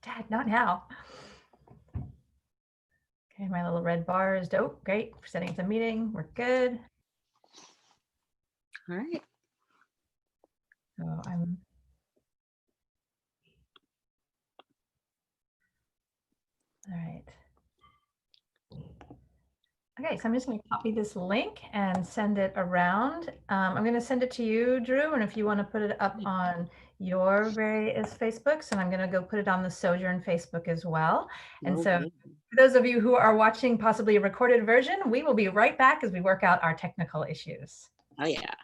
Dad, not now. Okay, my little red bar is dope. Great. We're setting up the meeting. We're good. All right. So I'm. All right. Okay, so I'm just going to copy this link and send it around. I'm going to send it to you, Drew, and if you want to put it up on your various Facebooks, and I'm going to go put it on the Sojourn Facebook as well. And so for those of you who are watching possibly a recorded version, we will be right back as we work out our technical issues. Oh, yeah.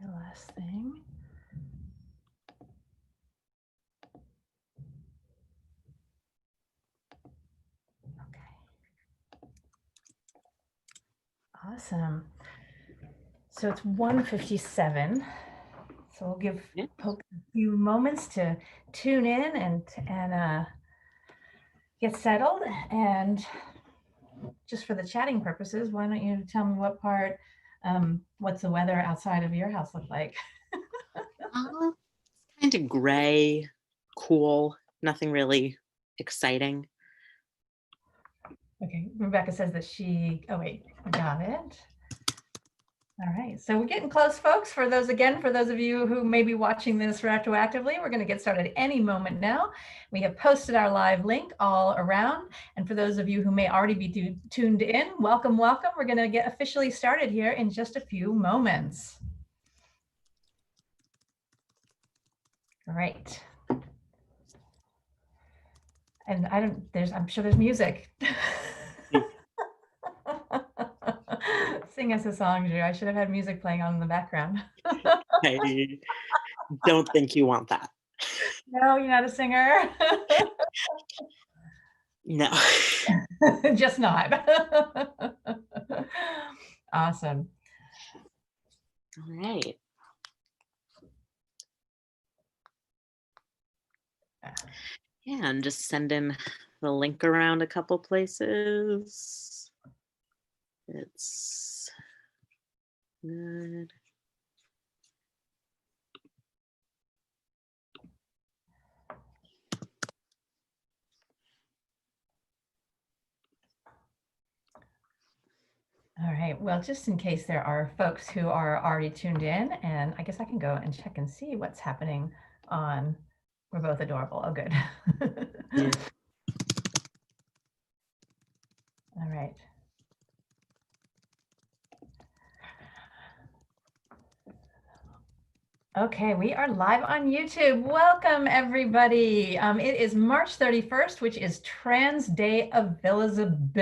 Okay, last thing. Okay. Awesome. So it's 1:57. So we'll give folks a few moments to tune in and get settled. And just for the chatting purposes, why don't you tell me what part, what's the weather outside of your house look like? Kind of gray, cool, nothing really exciting. Okay, Rebecca says that oh wait, I got it. All right, so we're getting close, folks. For those of you who may be watching this retroactively, we're going to get started any moment now. We have posted our live link all around. And for those of you who may already be tuned in, welcome, welcome. We're going to get officially started here in just a few moments. All right. And I'm sure there's music. Sing us a song, Drew. I should have had music playing on in the background. I don't think you want that. No, you're not a singer. No. Just not. Awesome. All right. Yeah, and just sending the link around a couple places. It's good. All right, well, just in case there are folks who are already tuned in, and I guess I can go and check and see what's happening on, we're both adorable. Oh, good. Yeah. All right. Okay, we are live on YouTube. Welcome, everybody. It is March 31st, which is Trans Day of Visibility.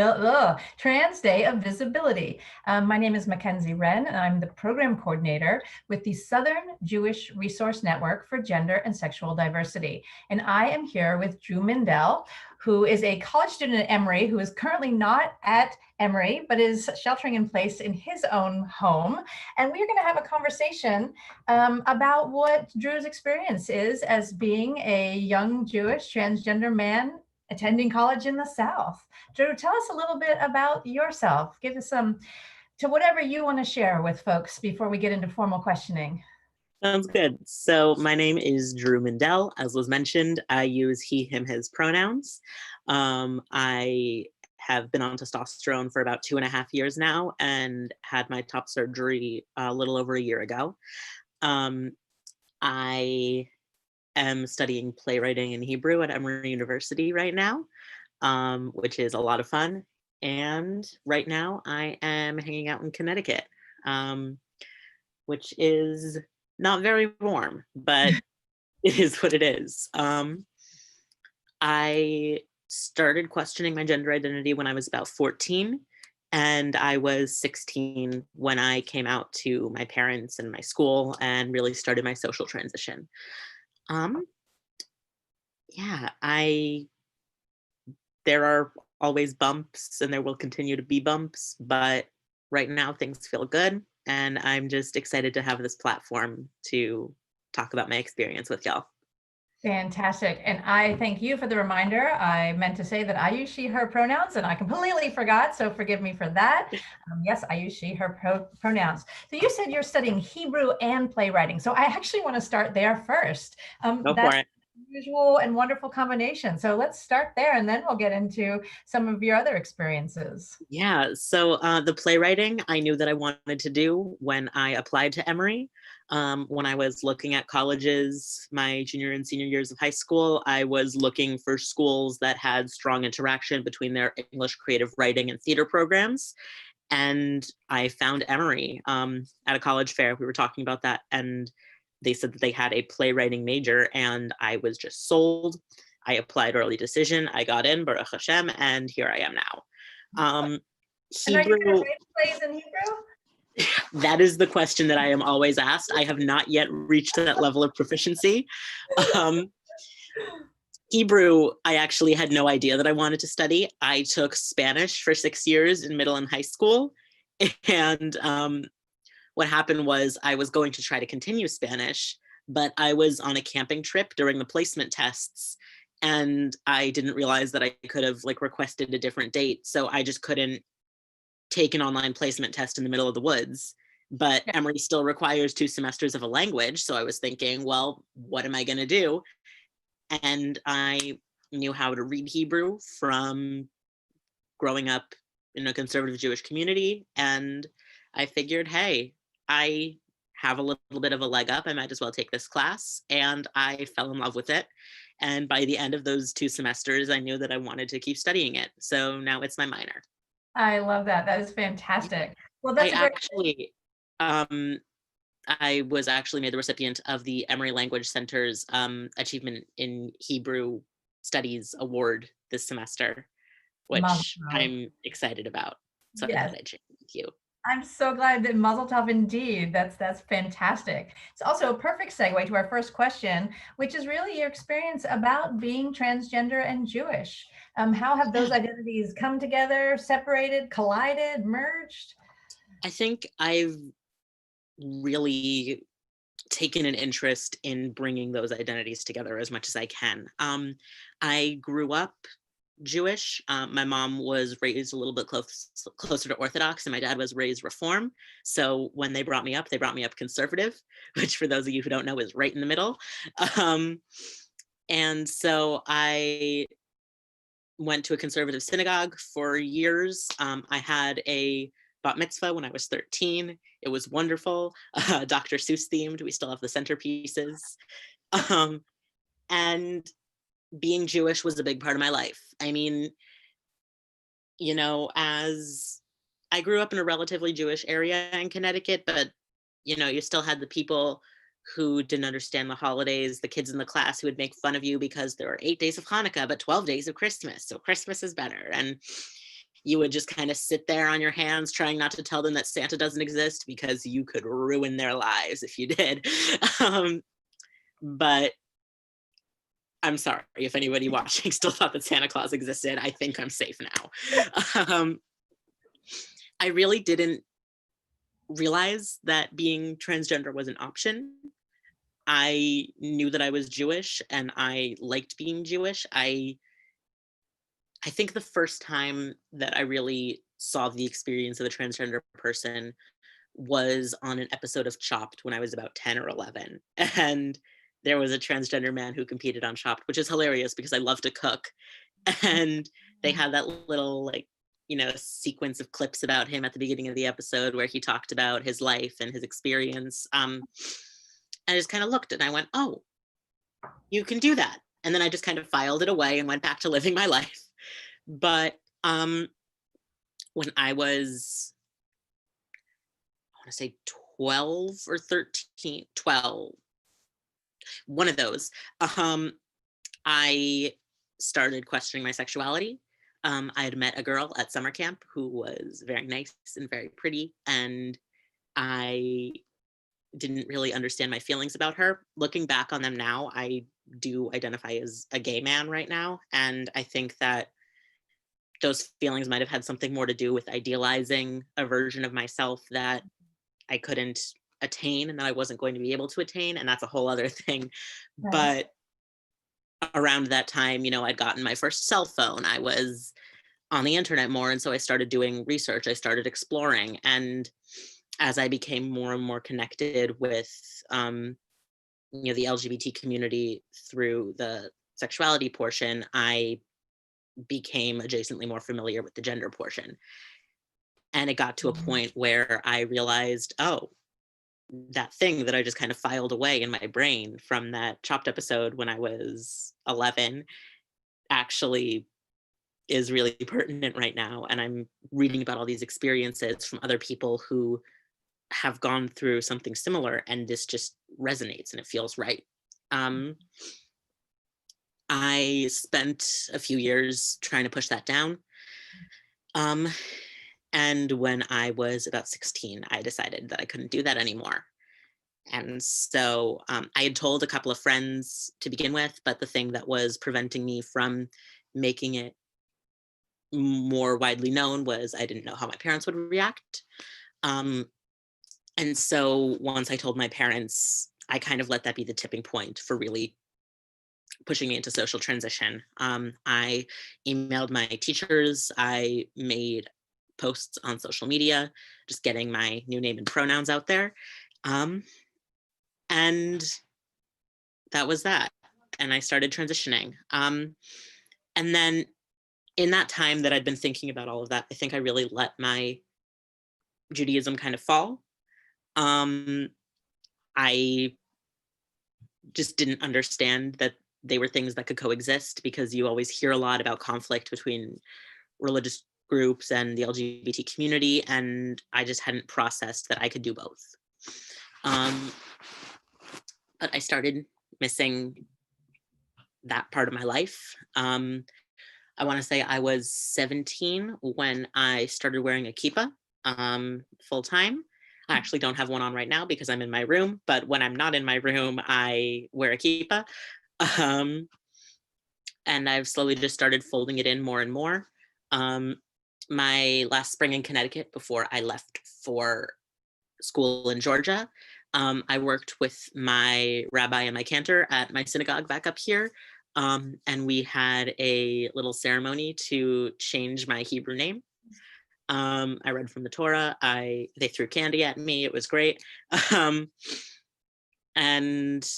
My name is Mackenzie Wren, and I'm the program coordinator with the Southern Jewish Resource Network for Gender and Sexual Diversity. And I am here with Drew Mindell, who is a college student at Emory, who is currently not at Emory, but is sheltering in place in his own home. And we are going to have a conversation about what Drew's experience is as being a young Jewish transgender man attending college in the South. Drew, tell us a little bit about yourself. Give us to whatever you want to share with folks before we get into formal questioning. Sounds good. So my name is Drew Mindell. As was mentioned, I use he, him, his pronouns. I have been on testosterone for about 2.5 years now and had my top surgery a little over a year ago. Um, I am studying playwriting in Hebrew at Emory University right now, which is a lot of fun. And right now I am hanging out in Connecticut, um, which is not very warm, but it is what it is. I started questioning my gender identity when I was about 14, and I was 16 when I came out to my parents and my school and really started my social transition. Um, yeah, there are always bumps and there will continue to be bumps, but right now things feel good, and I'm just excited to have this platform to talk about my experience with y'all. Fantastic. And I thank you for the reminder. I meant to say that I use she, her pronouns, and I completely forgot. So forgive me for that. Yes, I use she, her pronouns. So you said you're studying Hebrew and playwriting. So I actually want to start there first. Go for That's it. usual and wonderful combination. So let's start there and then we'll get into some of your other experiences. Yeah, so the playwriting I knew that I wanted to do when I applied to Emory. When I was looking at colleges, my junior and senior years of high school, I was looking for schools that had strong interaction between their English creative writing and theater programs. And I found Emory at a college fair. We were talking about that, and they said that they had a playwriting major, and I was just sold. I applied early decision. I got in, Baruch Hashem, and here I am now. Um, And are you going to Hebrew, write plays in Hebrew? that is the question that I am always asked. I have not yet reached that level of proficiency. Um, Hebrew, I actually had no idea that I wanted to study. I took Spanish for 6 years in middle and high school. And what happened was I was going to try to continue Spanish, but I was on a camping trip during the placement tests. And I didn't realize that I could have like requested a different date. So I just couldn't take an online placement test in the middle of the woods. But Yeah. Emory still requires 2 semesters of a language. So I was thinking, well, what am I going to do? And I knew how to read Hebrew from growing up in a conservative Jewish community. And I figured, hey, I have a little bit of a leg up. I might as well take this class. And I fell in love with it. And by the end of those 2 semesters, I knew that I wanted to keep studying it. So now it's my minor. I love that. That is fantastic. Well, I that's a great. actually, um, I was actually made the recipient of the Emory Language Center's Achievement in Hebrew Studies Award this semester, Mazel which tov. I'm excited about. So I Yes. thought I'd share it with you. I'm so glad that Mazel Tov indeed. That's fantastic. It's also a perfect segue to our first question, which is really your experience about being transgender and Jewish. How have those Yeah, identities come together, separated, collided, merged? I think I've really taken an interest in bringing those identities together as much as I can. I grew up Jewish. My mom was raised a little bit closer to Orthodox, and my dad was raised Reform. So when they brought me up conservative, which for those of you who don't know is right in the middle. Um, and so I went to a conservative synagogue for years. I had a bat mitzvah when I was 13. It was wonderful. Dr. Seuss themed. We still have the centerpieces. Um, and being Jewish was a big part of my life. I mean, as I grew up in a relatively Jewish area in Connecticut, but you still had the people who didn't understand the holidays, the kids in the class who would make fun of you because there are 8 days of Hanukkah, but 12 days of Christmas. So Christmas is better. And you would just kind of sit there on your hands trying not to tell them that Santa doesn't exist because you could ruin their lives if you did. But I'm sorry if anybody watching still thought that Santa Claus existed. I think I'm safe now. I really didn't realize that being transgender was an option. I knew that I was Jewish and I liked being Jewish. I think the first time that I really saw the experience of a transgender person was on an episode of Chopped when I was about 10 or 11. And there was a transgender man who competed on Chopped, which is hilarious because I love to cook. And they had that little like sequence of clips about him at the beginning of the episode where he talked about his life and his experience. I just kind of looked and I went, oh, you can do that. And then I just kind of filed it away and went back to living my life. But when I was, I want to say 12 or 13, 12, one of those, I started questioning my sexuality. I had met a girl at summer camp who was very nice and very pretty, and I didn't really understand my feelings about her. Looking back on them now, I do identify as a gay man right now, and I think that those feelings might have had something more to do with idealizing a version of myself that I couldn't attain and that I wasn't going to be able to attain, and that's a whole other thing. Right. But around that time, I'd gotten my first cell phone. I was on the internet more, and so I started doing research. I started exploring, and as I became more and more connected with the LGBT community through the sexuality portion, I became adjacently more familiar with the gender portion. And it got to a point where I realized, oh, that thing that I just kind of filed away in my brain from that Chopped episode when I was 11 actually is really pertinent right now. And I'm reading about all these experiences from other people who have gone through something similar, and this just resonates and it feels right. I spent a few years trying to push that down. And when I was about 16, I decided that I couldn't do that anymore. And so I had told a couple of friends to begin with, but the thing that was preventing me from making it more widely known was I didn't know how my parents would react. And so once I told my parents, I kind of let that be the tipping point for really pushing me into social transition. I emailed my teachers. I made posts on social media, just getting my new name and pronouns out there. And that was that. And I started transitioning. And then in that time that I'd been thinking about all of that, I think I really let my Judaism kind of fall. I just didn't understand that they were things that could coexist, because you always hear a lot about conflict between religious groups and the LGBT community, and I just hadn't processed that I could do both. But I started missing that part of my life. I want to say I was 17 when I started wearing a kippah full time. I actually don't have one on right now because I'm in my room, but when I'm not in my room, I wear a kippah. And I've slowly just started folding it in more and more. My last spring in Connecticut, before I left for school in Georgia, I worked with my rabbi and my cantor at my synagogue back up here. And we had a little ceremony to change my Hebrew name. I read from the Torah. They threw candy at me. It was great. And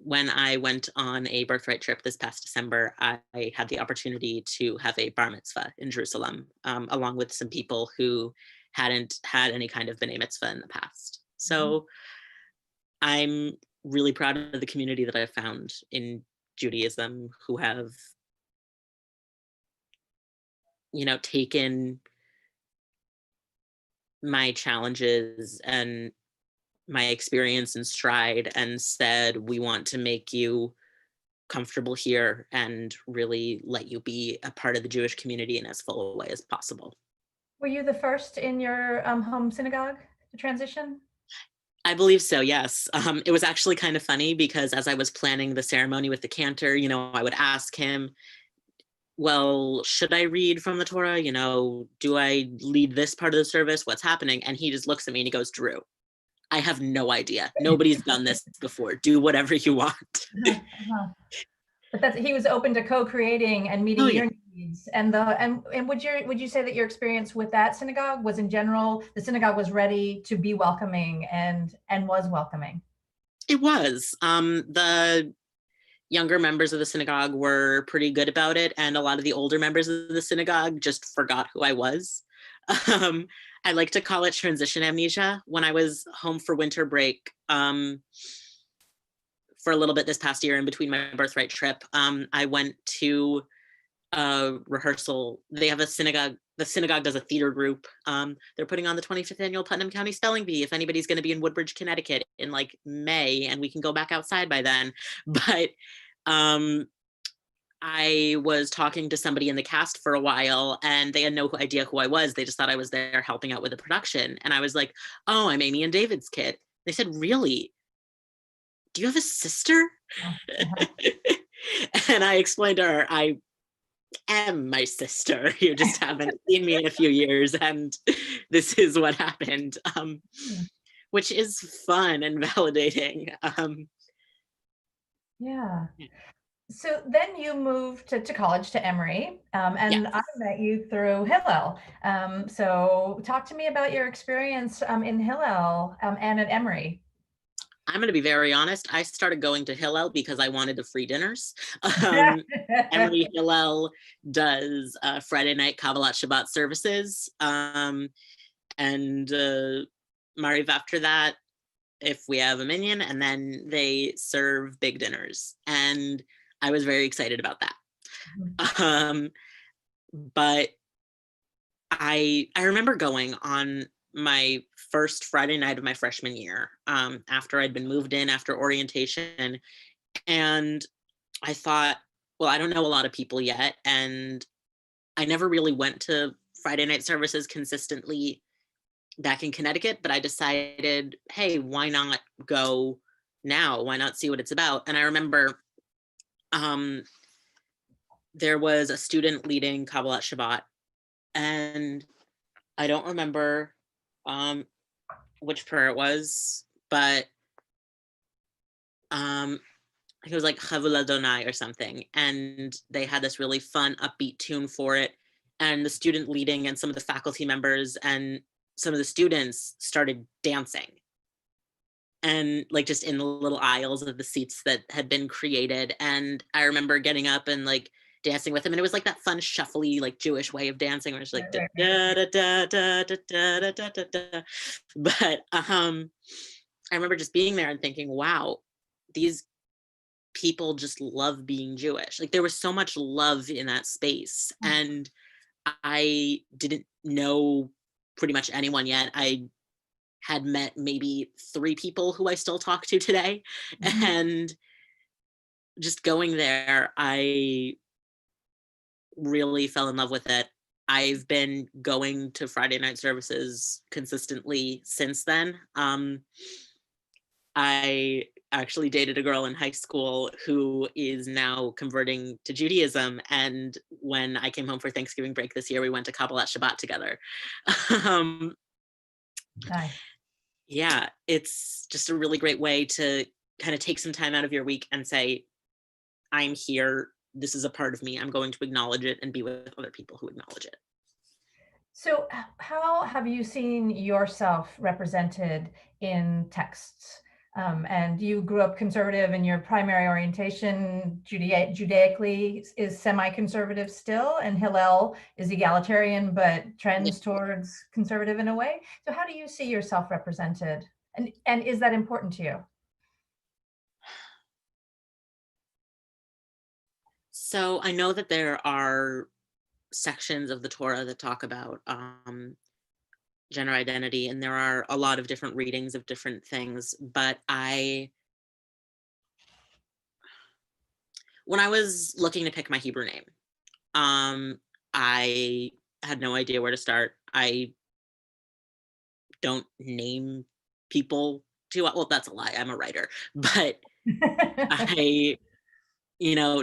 when I went on a birthright trip this past December, I had the opportunity to have a bar mitzvah in Jerusalem, along with some people who hadn't had any kind of b'nai mitzvah in the past. So I'm really proud of the community that I've found in Judaism, who have, taken my challenges and my experience in stride and said, we want to make you comfortable here and really let you be a part of the Jewish community in as full a way as possible. Were you the first in your home synagogue to transition? I believe so, yes. It was actually kind of funny because as I was planning the ceremony with the cantor, I would ask him, well, should I read from the Torah? Do I lead this part of the service? What's happening? And he just looks at me and he goes, Drew, I have no idea. Nobody's done this before. Do whatever you want. But he was open to co-creating and meeting your needs. And would you say that your experience with that synagogue was, in general, the synagogue was ready to be welcoming and was welcoming? It was. younger members of the synagogue were pretty good about it, and a lot of the older members of the synagogue just forgot who I was. Um, I like to call it transition amnesia. When I was home for winter break, for a little bit this past year in between my birthright trip, I went to a rehearsal. They have a synagogue. The synagogue does a theater group. They're putting on the 25th annual Putnam County Spelling Bee. If anybody's going to be in Woodbridge, Connecticut in like May, and we can go back outside by then. But I was talking to somebody in the cast for a while, and they had no idea who I was. They just thought I was there helping out with the production. And I was like, "Oh, I'm Amy and David's kid." They said, "Really? Do you have a sister?" And I explained to her, "I am my sister. You just haven't seen me in a few years, and this is what happened," which is fun and validating. Yeah. So then you moved to college, to Emory, and Yes. I met you through Hillel. So talk to me about your experience in Hillel and at Emory. I'm going to be very honest. I started going to Hillel because I wanted the free dinners. Um, Emory Hillel does Friday night Kabbalat Shabbat services. And Mariv after that, if we have a minyan, and then they serve big dinners. And I was very excited about that. But I remember going on my first Friday night of my freshman year, after I'd been moved in after orientation. And I thought, well, I don't know a lot of people yet. And I never really went to Friday night services consistently back in Connecticut, but I decided, hey, why not go now? Why not see what it's about? And I remember there was a student leading Kabbalat Shabbat, and I don't remember which prayer it was, but it was like Chavul Adonai or something, and they had this really fun upbeat tune for it, and the student leading and some of the faculty members and some of the students started dancing, and like just in the little aisles of the seats that had been created. And I remember getting up and like dancing with them, and it was like that fun shuffly like Jewish way of dancing where it's like da, da, da, da, da, da, da, da, da. But I remember just being there and thinking, wow, these people just love being Jewish. Like there was so much love in that space. And I didn't know pretty much anyone yet. I had met maybe 3 people who I still talk to today. And just going there, I really fell in love with it. I've been going to Friday night services consistently since then. I actually dated a girl in high school who is now converting to Judaism. And when I came home for Thanksgiving break this year, we went to Kabbalat Shabbat together. Nice. Yeah, it's just a really great way to kind of take some time out of your week and say, I'm here. This is a part of me. I'm going to acknowledge it and be with other people who acknowledge it. So how have you seen yourself represented in texts? And you grew up conservative, and your primary orientation Judaically is semi-conservative still, and Hillel is egalitarian but trends towards conservative in a way. So how do you see yourself represented? And is that important to you? So I know that there are sections of the Torah that talk about gender identity, and there are a lot of different readings of different things. But when I was looking to pick my Hebrew name, I had no idea where to start. I don't name people too well. That's a lie. I'm a writer, but I,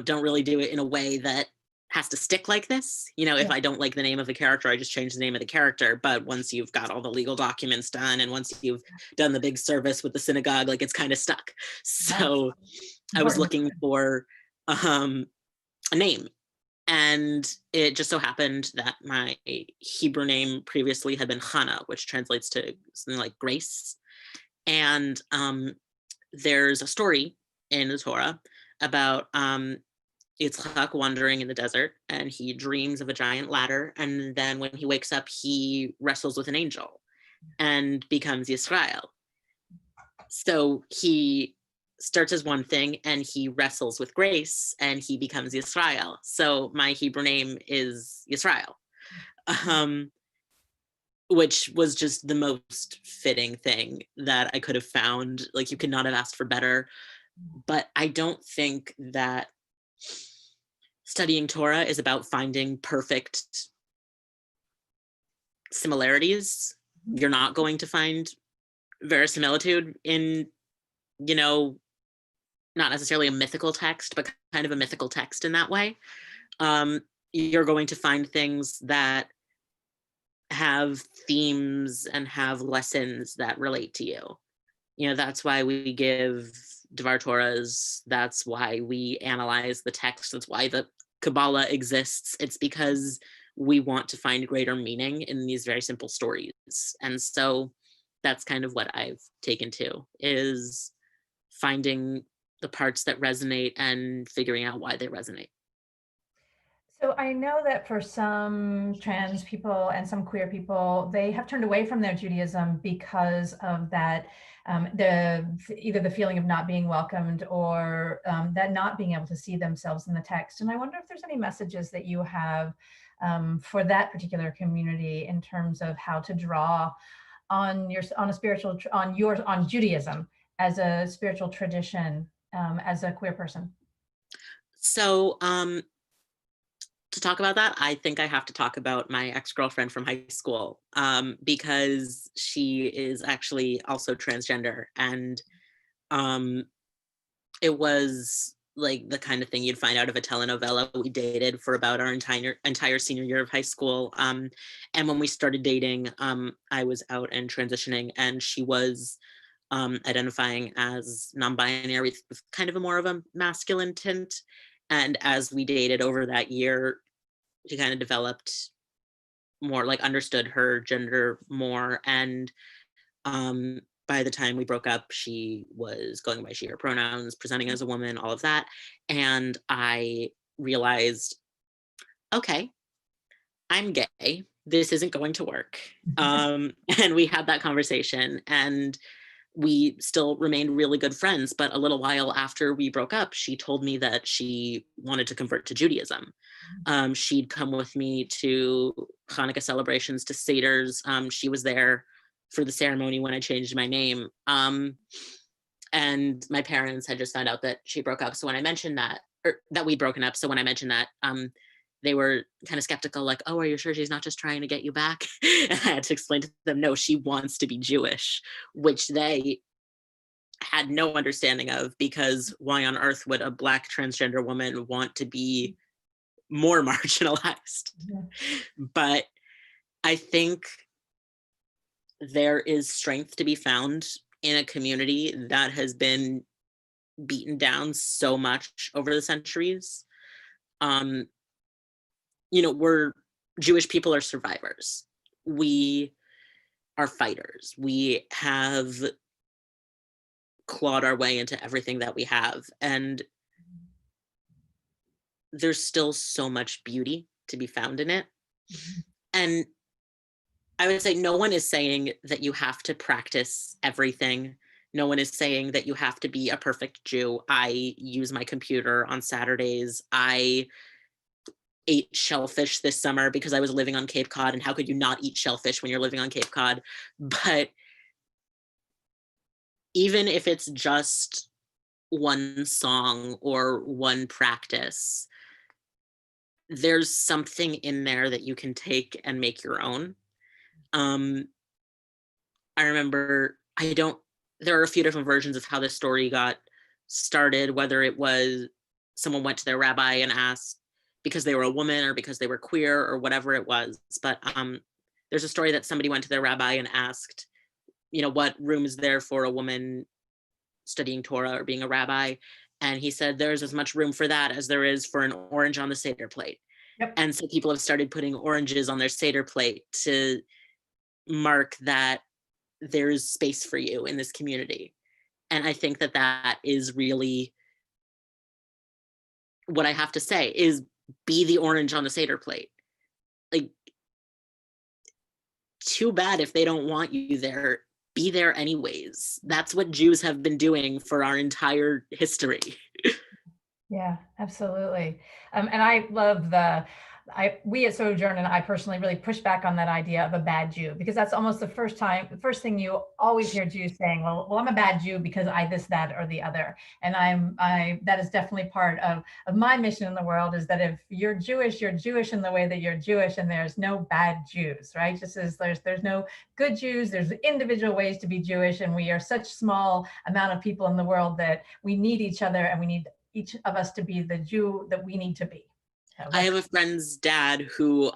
don't really do it in a way that has to stick like this. If I don't like the name of a character, I just change the name of the character. But once you've got all the legal documents done, and once you've done the big service with the synagogue, like it's kind of stuck. So I was looking for a name, and it just so happened that my Hebrew name previously had been Hannah, which translates to something like grace. And there's a story in the Torah about Yitzhak wandering in the desert, and he dreams of a giant ladder, and then when he wakes up, he wrestles with an angel and becomes Yisrael. So he starts as one thing and he wrestles with grace and he becomes Yisrael. So my Hebrew name is Yisrael, um, which was just the most fitting thing that I could have found. Like, you could not have asked for better. But I don't think that studying Torah is about finding perfect similarities. You're not going to find verisimilitude in, you know, not necessarily a mythical text, but kind of a mythical text in that way. You're going to find things that have themes and have lessons that relate to you. You know, that's why we give Dvar Torahs. That's why we analyze the text. That's why the Kabbalah exists. It's because we want to find greater meaning in these very simple stories. And so that's kind of what I've taken to, is finding the parts that resonate and figuring out why they resonate. So I know that for some trans people and some queer people, they have turned away from their Judaism because of that, either the feeling of not being welcomed or that not being able to see themselves in the text. And I wonder if there's any messages that you have for that particular community in terms of how to draw on on Judaism as a spiritual tradition as a queer person. So to talk about that, I think I have to talk about my ex-girlfriend from high school, because she is actually also transgender. And it was like the kind of thing you'd find out of a telenovela. We dated for about our entire senior year of high school. And when we started dating, I was out and transitioning, and she was identifying as non-binary with kind of a more of a masculine tint. And as we dated over that year, she kind of developed more, like, understood her gender more. And by the time we broke up, she was going by she, her pronouns, presenting as a woman, all of that. And I realized, okay, I'm gay. This isn't going to work. And we had that conversation, and we still remained really good friends. But a little while after we broke up, she told me that she wanted to convert to Judaism. She'd come with me to Hanukkah celebrations, to Seder's. She was there for the ceremony when I changed my name. And my parents had just found out that she broke up. So when I mentioned that, or that we'd broken up, so when I mentioned that, they were kind of skeptical, like, oh, are you sure she's not just trying to get you back? And I had to explain to them, no, she wants to be Jewish, which they had no understanding of, because why on earth would a Black transgender woman want to be more marginalized? Yeah. But I think there is strength to be found in a community that has been beaten down so much over the centuries. We're Jewish people are survivors. We are fighters. We have clawed our way into everything that we have. And there's still so much beauty to be found in it. And I would say no one is saying that you have to practice everything. No one is saying that you have to be a perfect Jew. I use my computer on Saturdays. I ate shellfish this summer because I was living on Cape Cod, and how could you not eat shellfish when you're living on Cape Cod? But even if it's just one song or one practice, there's something in there that you can take and make your own. I remember, there are a few different versions of how this story got started, whether it was someone went to their rabbi and asked because they were a woman or because they were queer or whatever it was. But there's a story that somebody went to their rabbi and asked, what room is there for a woman studying Torah or being a rabbi? And he said, there's as much room for that as there is for an orange on the Seder plate. Yep. And so people have started putting oranges on their Seder plate to mark that there's space for you in this community. And I think that that is really what I have to say is be the orange on the Seder plate. Like, too bad if they don't want you there. Be there anyways. That's what Jews have been doing for our entire history. Yeah, absolutely. And I love we at Sojourn and I personally really push back on that idea of a bad Jew, because that's almost the first thing you always hear Jews saying, well, I'm a bad Jew because I this, that, or the other. And that is definitely part of my mission in the world, is that if you're Jewish in the way that you're Jewish, and there's no bad Jews, right? Just as there's no good Jews, there's individual ways to be Jewish. And we are such small amount of people in the world that we need each other, and we need each of us to be the Jew that we need to be. So I have a friend's dad who,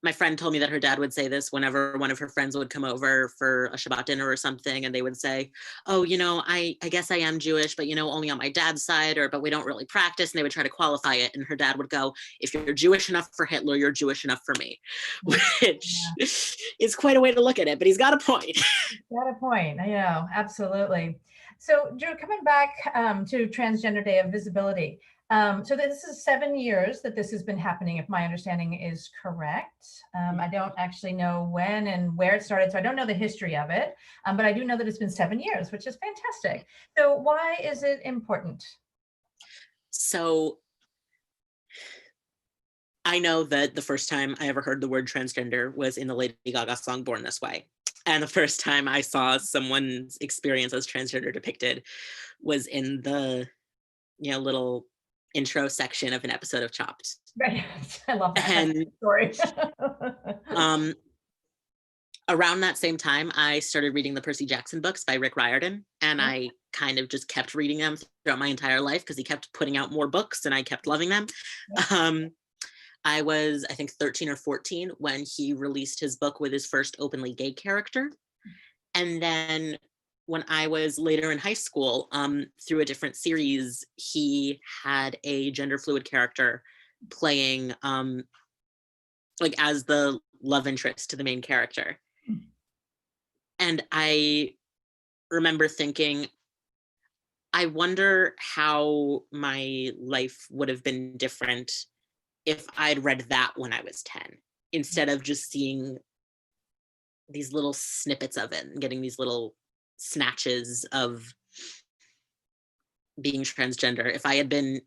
my friend told me that her dad would say this whenever one of her friends would come over for a Shabbat dinner or something, and they would say, oh, I guess I am Jewish, but, only on my dad's side, but we don't really practice. And they would try to qualify it. And her dad would go, if you're Jewish enough for Hitler, you're Jewish enough for me, which is quite a way to look at it, but he's got a point. He's got a point, absolutely. So Drew, coming back to Transgender Day of Visibility. So this is 7 years that this has been happening, if my understanding is correct. I don't actually know when and where it started, so I don't know the history of it, but I do know that it's been 7 years, which is fantastic. So why is it important? So I know that the first time I ever heard the word transgender was in the Lady Gaga song Born This Way. And the first time I saw someone's experience as transgender depicted was in the, little intro section of an episode of Chopped. Right. I love that And story. Around that same time, I started reading the Percy Jackson books by Rick Riordan, and I kind of just kept reading them throughout my entire life because he kept putting out more books and I kept loving them. I was, I think, 13 or 14 when he released his book with his first openly gay character. And then when I was later in high school, through a different series, he had a gender fluid character playing as the love interest to the main character. And I remember thinking, I wonder how my life would have been different if I'd read that when I was 10, instead of just seeing these little snippets of it and getting these little snatches of being transgender. If I had been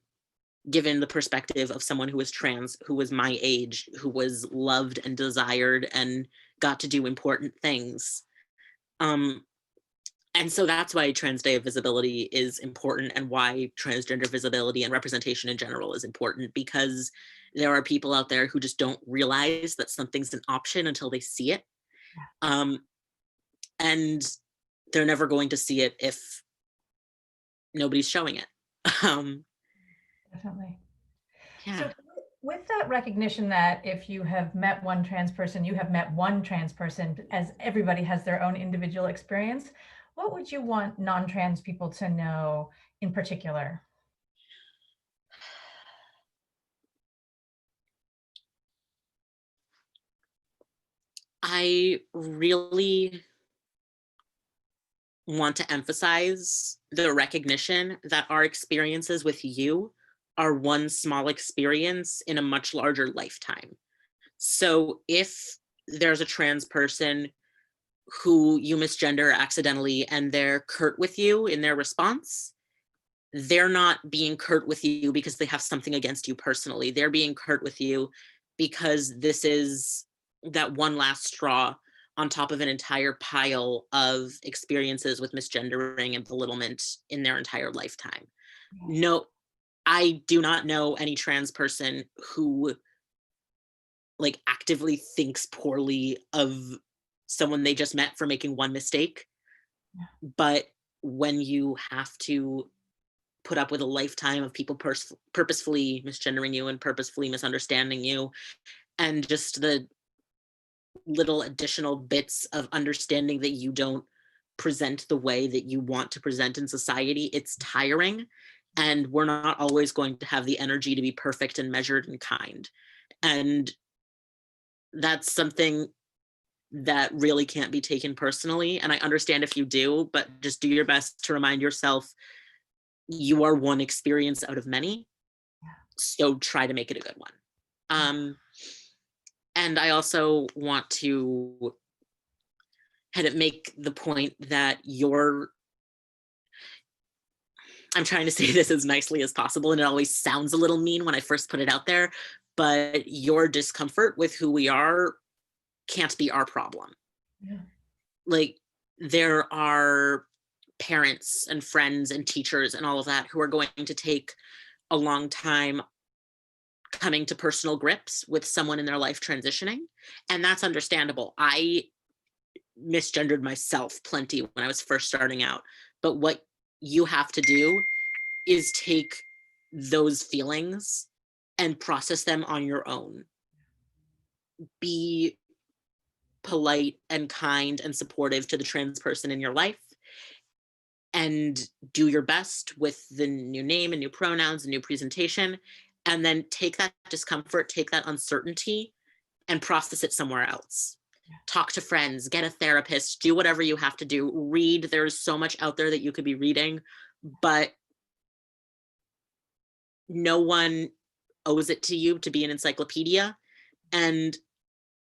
given the perspective of someone who was trans, who was my age, who was loved and desired and got to do important things. And so that's why Trans Day of Visibility is important, and why transgender visibility and representation in general is important, because there are people out there who just don't realize that something's an option until they see it. And they're never going to see it if nobody's showing it. Definitely. Yeah. So with that recognition that if you have met one trans person, you have met one trans person, as everybody has their own individual experience, what would you want non-trans people to know in particular? I really want to emphasize the recognition that our experiences with you are one small experience in a much larger lifetime. So if there's a trans person who you misgender accidentally and they're curt with you in their response, they're not being curt with you because they have something against you personally. They're being curt with you because this is that one last straw on top of an entire pile of experiences with misgendering and belittlement in their entire lifetime. No, I do not know any trans person who actively thinks poorly of someone they just met for making one mistake. But when you have to put up with a lifetime of people purposefully misgendering you and purposefully misunderstanding you, and just the little additional bits of understanding that you don't present the way that you want to present in society, it's tiring. And we're not always going to have the energy to be perfect and measured and kind. And that's something that really can't be taken personally. And I understand if you do, but just do your best to remind yourself you are one experience out of many. So try to make it a good one. And I also want to kind of make the point that I'm trying to say this as nicely as possible, and it always sounds a little mean when I first put it out there, but your discomfort with who we are can't be our problem. Yeah. Like, there are parents and friends and teachers and all of that who are going to take a long time coming to personal grips with someone in their life transitioning, and that's understandable. I misgendered myself plenty when I was first starting out, but what you have to do is take those feelings and process them on your own. Be polite and kind and supportive to the trans person in your life, and do your best with the new name and new pronouns and new presentation, and then take that discomfort, take that uncertainty, and process it somewhere else. Talk to friends, get a therapist, do whatever you have to do. Read. There's so much out there that you could be reading, but no one owes it to you to be an encyclopedia. And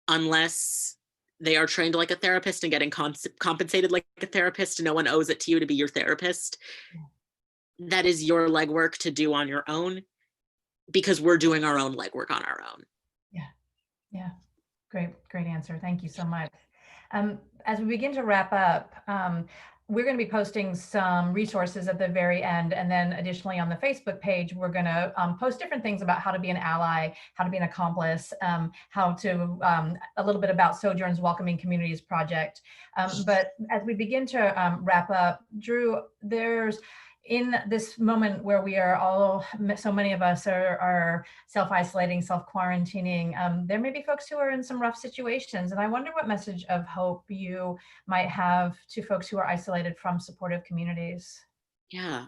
unless they are trained like a therapist and getting compensated like a therapist, no one owes it to you to be your therapist. That is your legwork to do on your own, because we're doing our own legwork on our own. Yeah. Yeah. Great answer. Thank you so much. As we begin to wrap up, we're going to be posting some resources at the very end. And then additionally on the Facebook page, we're going to post different things about how to be an ally, how to be an accomplice, how to, a little bit about Sojourn's Welcoming Communities Project. But as we begin to wrap up, Drew, there's, in this moment where we are all, so many of us are self-isolating, self-quarantining, there may be folks who are in some rough situations. And I wonder what message of hope you might have to folks who are isolated from supportive communities. Yeah.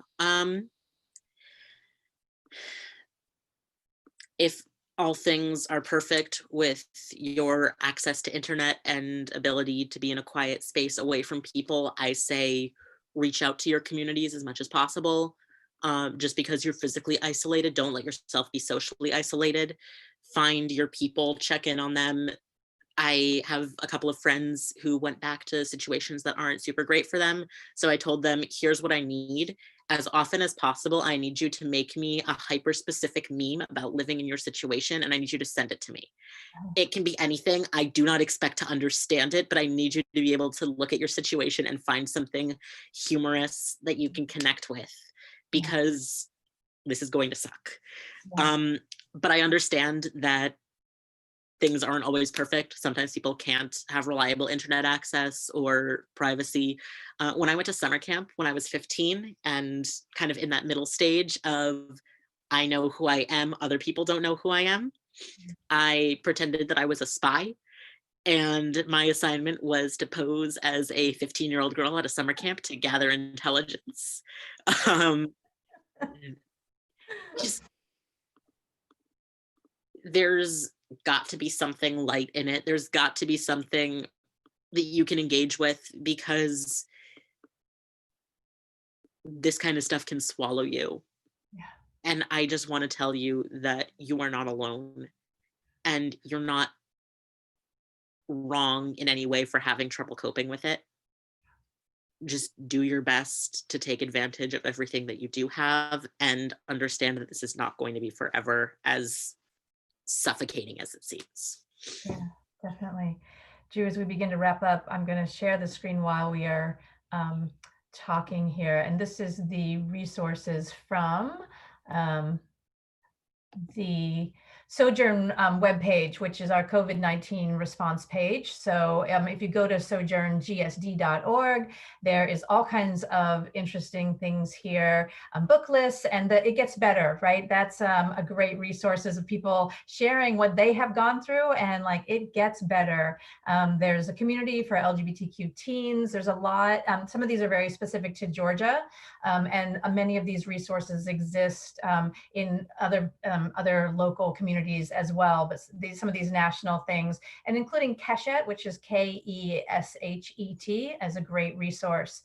If all things are perfect with your access to internet and ability to be in a quiet space away from people, I say reach out to your communities as much as possible. Just because you're physically isolated, don't let yourself be socially isolated. Find your people, check in on them. I have a couple of friends who went back to situations that aren't super great for them. So I told them, here's what I need. As often as possible, I need you to make me a hyper specific meme about living in your situation, and I need you to send it to me. It can be anything. I do not expect to understand it, but I need you to be able to look at your situation and find something humorous that you can connect with, because this is going to suck. But I understand that things aren't always perfect. Sometimes people can't have reliable internet access or privacy. When I went to summer camp when I was 15, and kind of in that middle stage of I know who I am, other people don't know who I am, I pretended that I was a spy. And my assignment was to pose as a 15-year-old girl at a summer camp to gather intelligence. Just, there's got to be something light in it. There's got to be something that you can engage with, because this kind of stuff can swallow you. Yeah. And I just want to tell you that you are not alone, and you're not wrong in any way for having trouble coping with it. Just do your best to take advantage of everything that you do have, and understand that this is not going to be forever, as suffocating as it seems. Yeah, definitely. Drew, as we begin to wrap up, I'm going to share the screen while we are talking here. And this is the resources from the Sojourn webpage, which is our COVID-19 response page. So if you go to sojourngsd.org, there is all kinds of interesting things here, book lists, and it gets better, right? That's a great resources of people sharing what they have gone through, and like it gets better. There's a community for LGBTQ teens. There's a lot. Some of these are very specific to Georgia, and many of these resources exist in other local communities as well, but some of these national things, and including Keshet, which is Keshet, as a great resource.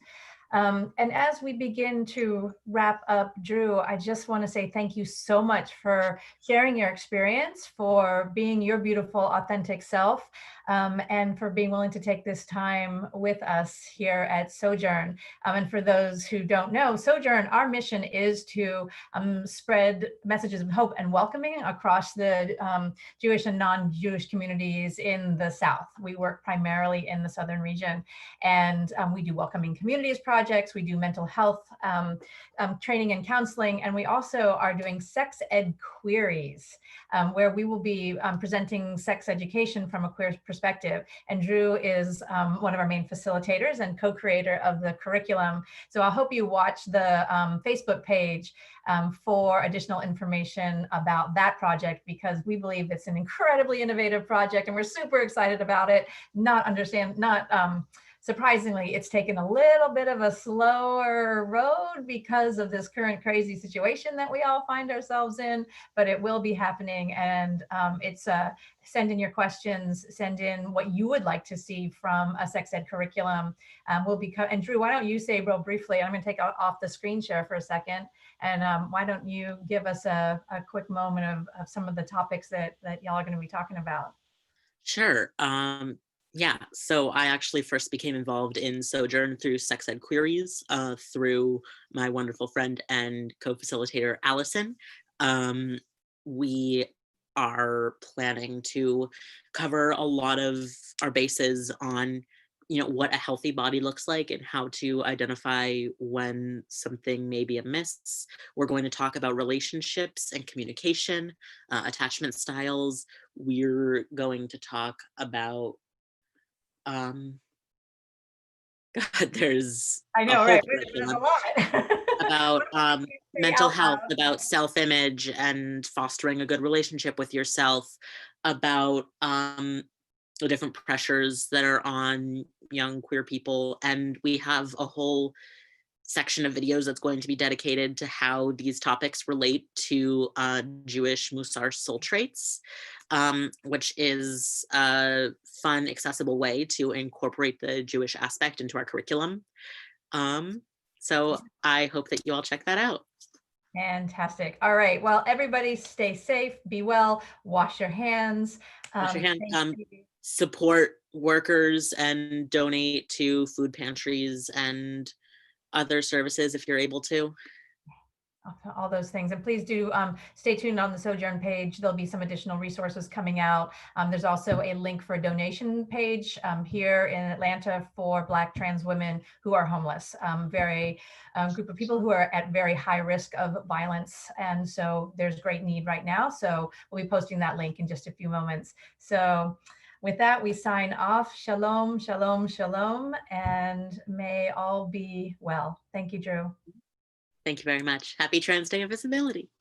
And as we begin to wrap up, Drew, I just want to say thank you so much for sharing your experience, for being your beautiful, authentic self, and for being willing to take this time with us here at Sojourn. And for those who don't know, Sojourn, our mission is to spread messages of hope and welcoming across the Jewish and non-Jewish communities in the South. We work primarily in the Southern region, and we do welcoming communities projects, we do mental health training and counseling, and we also are doing sex ed queries, where we will be presenting sex education from a queer perspective. And Drew is one of our main facilitators and co-creator of the curriculum. So I hope you watch the Facebook page for additional information about that project, because we believe it's an incredibly innovative project and we're super excited about it. Surprisingly, it's taken a little bit of a slower road because of this current crazy situation that we all find ourselves in, but it will be happening. And it's send in your questions, send in what you would like to see from a sex ed curriculum. And Drew, why don't you say real briefly, I'm going to take off the screen share for a second, and why don't you give us a quick moment of some of the topics that y'all are going to be talking about? Sure. Yeah, so I actually first became involved in Sojourn through Sex Ed Queries, through my wonderful friend and co-facilitator, Allison. We are planning to cover a lot of our bases on, what a healthy body looks like and how to identify when something may be amiss. We're going to talk about relationships and communication, attachment styles. We're going to talk about um, God, there's I a know, whole right? There's a curriculum lot. about Say mental out health, loud. about self-image and fostering a good relationship with yourself, about the different pressures that are on young queer people. And we have a whole section of videos that's going to be dedicated to how these topics relate to Jewish Musar soul traits, which is a fun, accessible way to incorporate the Jewish aspect into our curriculum. So I hope that you all check that out. Fantastic. All right. Well, everybody stay safe, be well, wash your hands. Wash your hands. Thank you. Support workers and donate to food pantries and other services if you're able to. All those things. And please do stay tuned on the Sojourn page. There'll be some additional resources coming out. There's also a link for a donation page here in Atlanta for Black trans women who are homeless. Very group of people who are at very high risk of violence. And so there's great need right now. So we'll be posting that link in just a few moments. So with that, we sign off. Shalom, shalom, shalom, and may all be well. Thank you, Drew. Thank you very much. Happy Trans Day of Visibility.